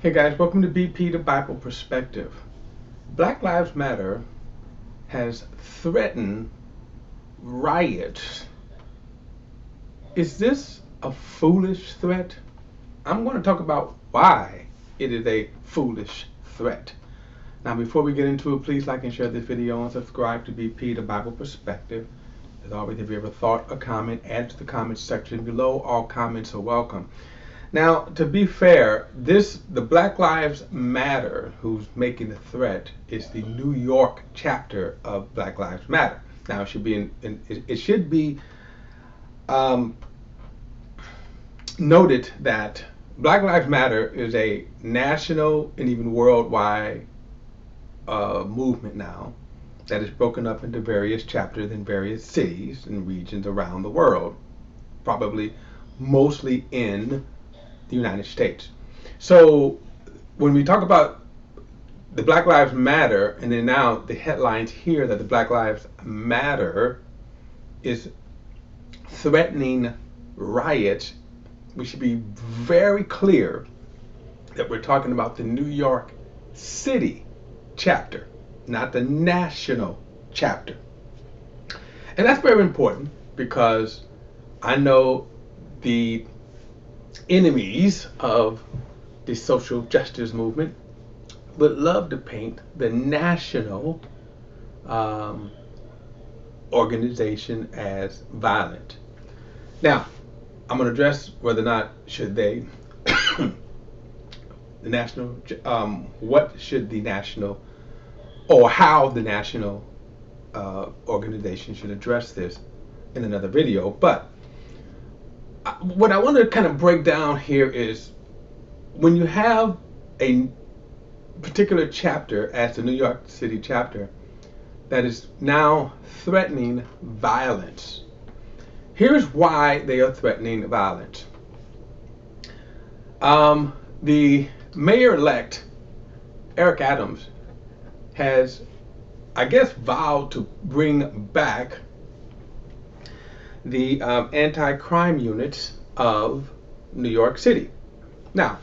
Hey guys, welcome to BP the Bible Perspective. Black Lives Matter has threatened riots. Is this a foolish threat? I'm going to talk about why it is a foolish threat. Now, before we get into it, please like and share this video and subscribe to BP the Bible Perspective. As always, if you have a thought or comment, add to the comments section below. All comments are welcome. Now, to be fair, the Black Lives Matter who's making the threat is the New York chapter of Black Lives Matter. Now, it should be noted that Black Lives Matter is a national and even worldwide movement now that is broken up into various chapters in various cities and regions around the world, probably mostly in the United States. So when we talk about the Black Lives Matter, and then now the headlines here that the Black Lives Matter is threatening riots, we should be very clear that we're talking about the New York City chapter, not the national chapter. And that's very important because I know the enemies of the social justice movement would love to paint the national organization as violent. Now, I'm going to address whether or not should they, the national, what should the national, or how the national organization should address this in another video. But what I want to kind of break down here is when you have a particular chapter as the New York City chapter that is now threatening violence. Here's why they are threatening violence. The mayor-elect, Eric Adams, has, I guess, vowed to bring back the anti-crime units of New York City. Now,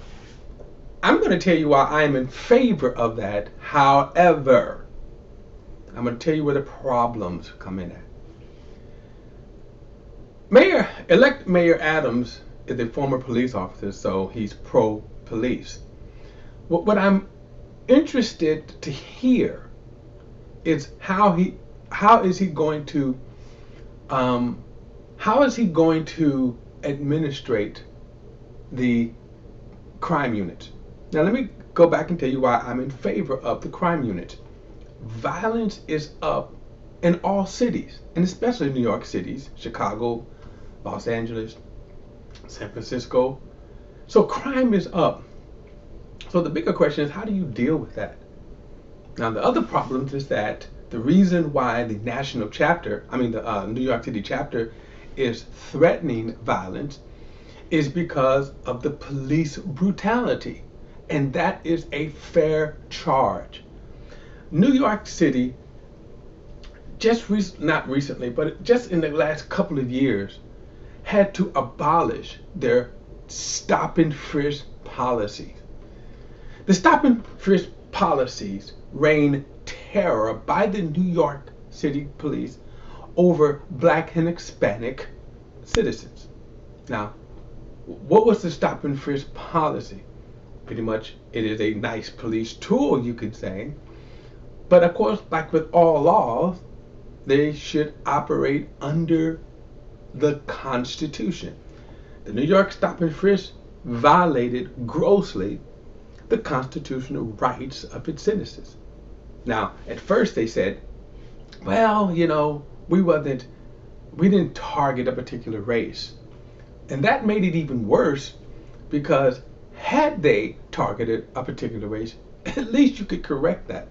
I'm going to tell you why I'm in favor of that. However, I'm going to tell you where the problems come in at. Elect Mayor Adams is a former police officer, so he's pro-police. What I'm interested to hear is how is he going to administrate the crime units? Now let me go back and tell you why I'm in favor of the crime units. Violence is up in all cities, and especially New York cities, Chicago, Los Angeles, San Francisco. So crime is up. So the bigger question is, how do you deal with that? Now the other problem is that the reason why the national chapter, the New York City chapter is threatening violence is because of the police brutality. And that is a fair charge. New York City, not recently, but just in the last couple of years, had to abolish their stop and frisk policies. The stop and frisk policies rain terror by the New York City police over Black and Hispanic citizens. Now, what was the stop and frisk policy? Pretty much, it is a nice police tool, you could say. But of course, like with all laws, they should operate under the Constitution. The New York stop and frisk violated grossly the constitutional rights of its citizens. Now, at first they said, well, we didn't target a particular race. And that made it even worse because had they targeted a particular race, at least you could correct that.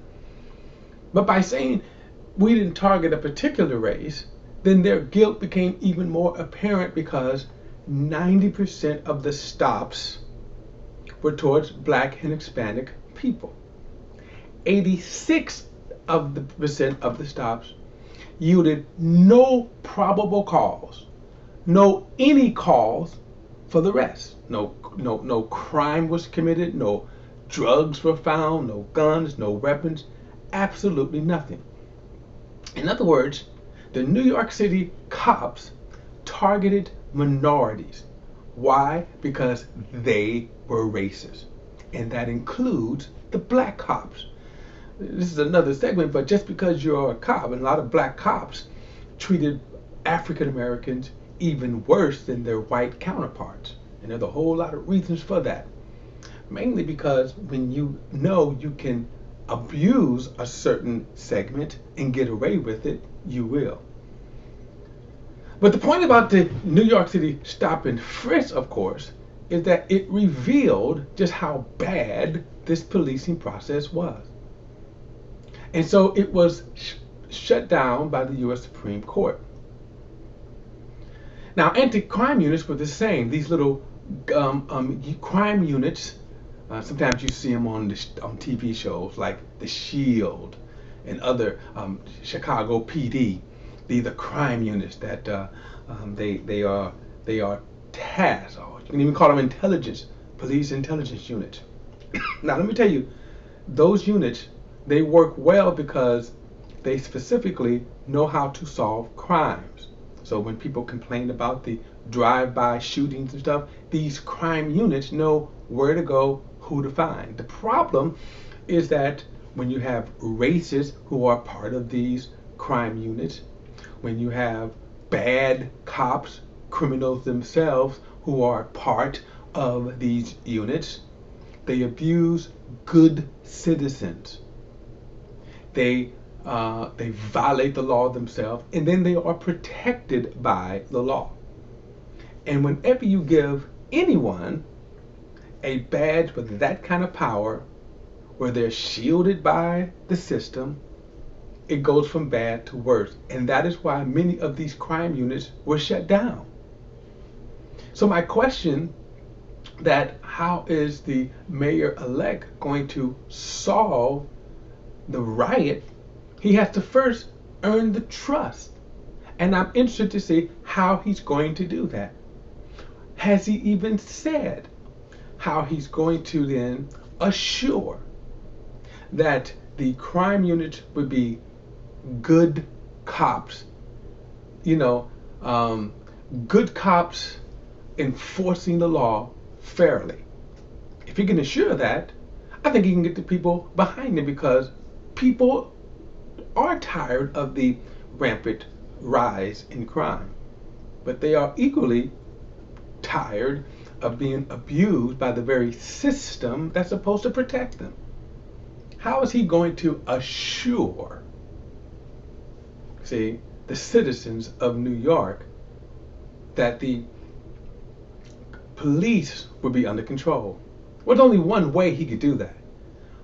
But by saying we didn't target a particular race, then their guilt became even more apparent because 90% of the stops were towards Black and Hispanic people. 86% of the stops yielded no probable cause, any cause for the rest. No crime was committed, no drugs were found, no guns, no weapons, absolutely nothing. In other words, the New York City cops targeted minorities. Why? Because they were racist. And that includes the black cops. This is another segment, but just because you're a cop, and a lot of black cops treated African Americans even worse than their white counterparts. And there's a whole lot of reasons for that. Mainly because when you know you can abuse a certain segment and get away with it, you will. But the point about the New York City stop and frisk, of course, is that it revealed just how bad this policing process was. And so it was shut down by the U.S. Supreme Court. Now, anti-crime units were the same. These little crime units, sometimes you see them on TV shows like The Shield and other Chicago PD. These are crime units that they are tasked, or you can even call them police intelligence units. Now, let me tell you, those units, they work well because they specifically know how to solve crimes. So when people complain about the drive-by shootings and stuff, these crime units know where to go, who to find. The problem is that when you have racists who are part of these crime units, when you have bad cops, criminals themselves, who are part of these units, they abuse good citizens. They violate the law themselves, and then they are protected by the law. And whenever you give anyone a badge with that kind of power, where they're shielded by the system, it goes from bad to worse. And that is why many of these crime units were shut down. So my question, that how is the mayor-elect going to solve the riot? He has to first earn the trust. And I'm interested to see how he's going to do that. Has he even said how he's going to then assure that the crime units would be good cops, good cops enforcing the law fairly? If he can assure that, I think he can get the people behind him, because people are tired of the rampant rise in crime, but they are equally tired of being abused by the very system that's supposed to protect them. How is he going to assure, the citizens of New York that the police will be under control? Well, there's only one way he could do that: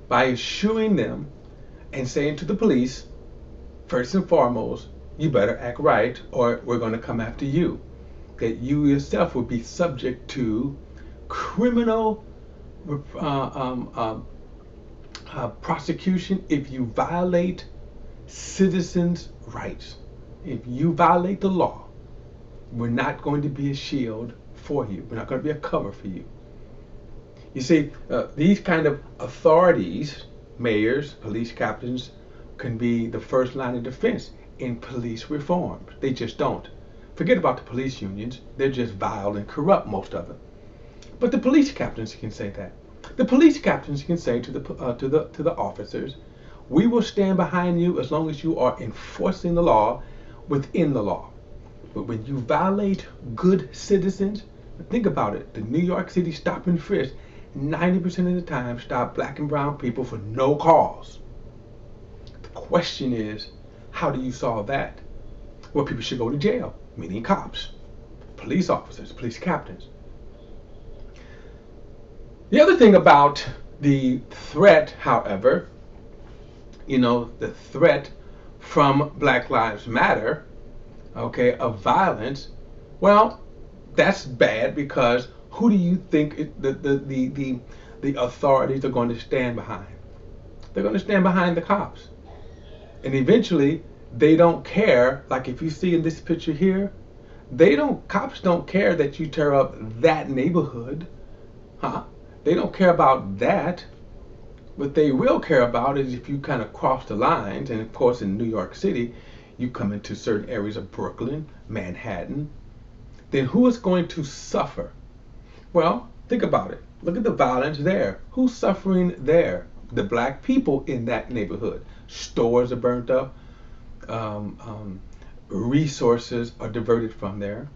by assuring them and saying to the police, first and foremost, you better act right or we're going to come after you. That you yourself will be subject to criminal prosecution if you violate citizens' rights. If you violate the law, we're not going to be a shield for you. We're not going to be a cover for you. You see, these kind of authorities, mayors, police captains, can be the first line of defense in police reform. They just don't. Forget about the police unions. They're just vile and corrupt, most of them. But the police captains can say that. The police captains can say to the officers, we will stand behind you as long as you are enforcing the law within the law. But when you violate good citizens, think about it. The New York City stop and frisk 90% of the time stop black and brown people for no cause. The question is, how do you solve that? Well, people should go to jail, meaning cops, police officers, police captains. The other thing about the threat, however, the threat from Black Lives Matter, of violence, well, that's bad, because who do you think the authorities are going to stand behind? They're going to stand behind the cops. And eventually, they don't care, like if you see in this picture here, cops don't care that you tear up that neighborhood, They don't care about that. What they will care about is if you kind of cross the lines, and of course in New York City, you come into certain areas of Brooklyn, Manhattan, then who is going to suffer? Well, think about it. Look at the violence there. Who's suffering there? The black people in that neighborhood. Stores are burnt up. Resources are diverted from there.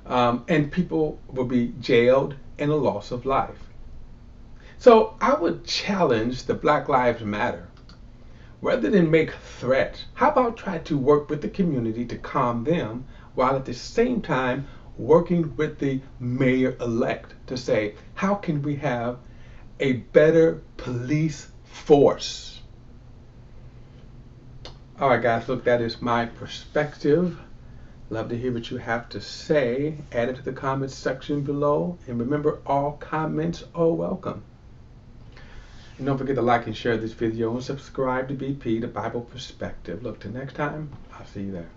And people will be jailed and a loss of life. So I would challenge the Black Lives Matter. Rather than make threats, how about try to work with the community to calm them while at the same time working with the mayor-elect to say, how can we have a better police force? All right, guys, look, that is my perspective. Love to hear what you have to say. Add it to the comments section below. And remember, all comments are welcome. And don't forget to like and share this video and subscribe to BP, the Bible Perspective. Look, till next time, I'll see you there.